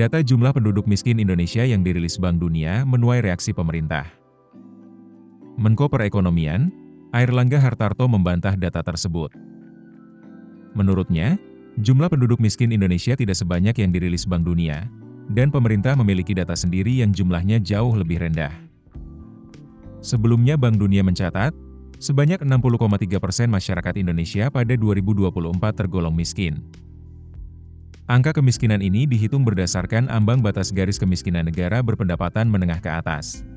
Data jumlah penduduk miskin Indonesia yang dirilis Bank Dunia menuai reaksi pemerintah. Menko Perekonomian, Airlangga Hartarto membantah data tersebut. Menurutnya, jumlah penduduk miskin Indonesia tidak sebanyak yang dirilis Bank Dunia, dan pemerintah memiliki data sendiri yang jumlahnya jauh lebih rendah. Sebelumnya Bank Dunia mencatat, sebanyak 60,3% masyarakat Indonesia pada 2024 tergolong miskin. Angka kemiskinan ini dihitung berdasarkan ambang batas garis kemiskinan negara berpendapatan menengah ke atas.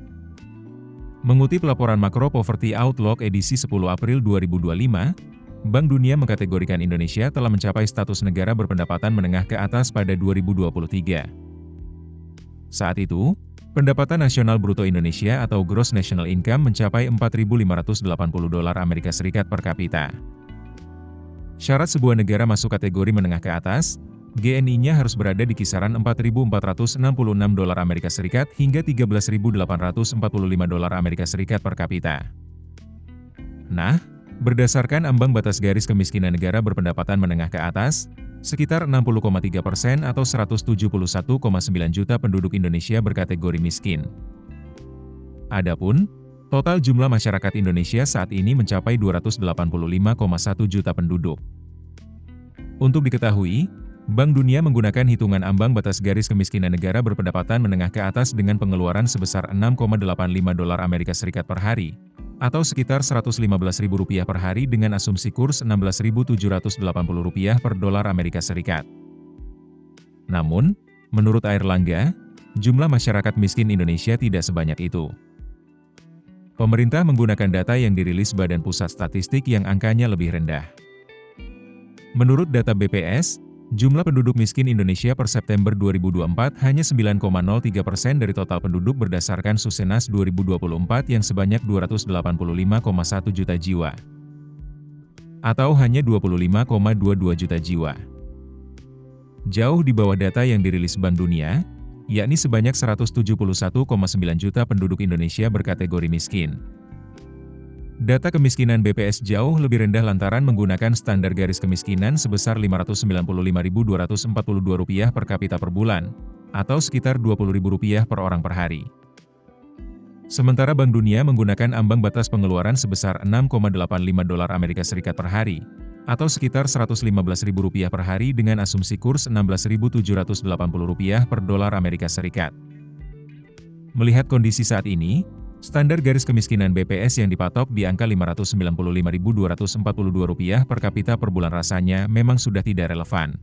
Mengutip laporan Macro Poverty Outlook edisi 10 April 2025, Bank Dunia mengkategorikan Indonesia telah mencapai status negara berpendapatan menengah ke atas pada 2023. Saat itu, pendapatan nasional bruto Indonesia atau Gross National Income mencapai $4.580 Amerika Serikat per kapita. Syarat sebuah negara masuk kategori menengah ke atas, GNI-nya harus berada di kisaran $4.466 Amerika Serikat hingga $13.845 Amerika Serikat per kapita. Nah, berdasarkan ambang batas garis kemiskinan negara berpendapatan menengah ke atas, sekitar 60,3% atau 171,9 juta penduduk Indonesia berkategori miskin. Adapun, total jumlah masyarakat Indonesia saat ini mencapai 285,1 juta penduduk. Untuk diketahui, Bank Dunia menggunakan hitungan ambang batas garis kemiskinan negara berpendapatan menengah ke atas dengan pengeluaran sebesar $6,85 Amerika Serikat per hari, atau sekitar Rp115.000 per hari dengan asumsi kurs Rp16.780 per dolar Amerika Serikat. Namun, menurut Airlangga, jumlah masyarakat miskin Indonesia tidak sebanyak itu. Pemerintah menggunakan data yang dirilis Badan Pusat Statistik yang angkanya lebih rendah. Menurut data BPS, jumlah penduduk miskin Indonesia per September 2024 hanya 9,03% dari total penduduk berdasarkan Susenas 2024 yang sebanyak 285,1 juta jiwa. Atau hanya 25,22 juta jiwa. Jauh di bawah data yang dirilis Bank Dunia, yakni sebanyak 171,9 juta penduduk Indonesia berkategori miskin. Data kemiskinan BPS jauh lebih rendah lantaran menggunakan standar garis kemiskinan sebesar Rp595.242 per kapita per bulan, atau sekitar Rp20.000 per orang per hari. Sementara Bank Dunia menggunakan ambang batas pengeluaran sebesar $6,85 Amerika Serikat per hari, atau sekitar Rp115.000 per hari dengan asumsi kurs Rp16.780 per dolar Amerika Serikat. Melihat kondisi saat ini, standar garis kemiskinan BPS yang dipatok di angka Rp595.242 per kapita per bulan rasanya memang sudah tidak relevan.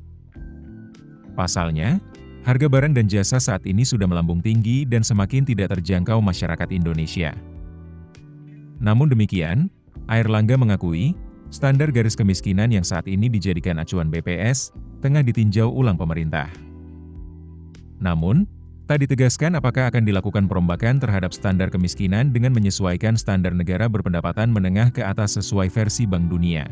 Pasalnya, harga barang dan jasa saat ini sudah melambung tinggi dan semakin tidak terjangkau masyarakat Indonesia. Namun demikian, Airlangga mengakui, standar garis kemiskinan yang saat ini dijadikan acuan BPS, tengah ditinjau ulang pemerintah. Namun, tak ditegaskan apakah akan dilakukan perombakan terhadap standar kemiskinan dengan menyesuaikan standar negara berpendapatan menengah ke atas sesuai versi Bank Dunia.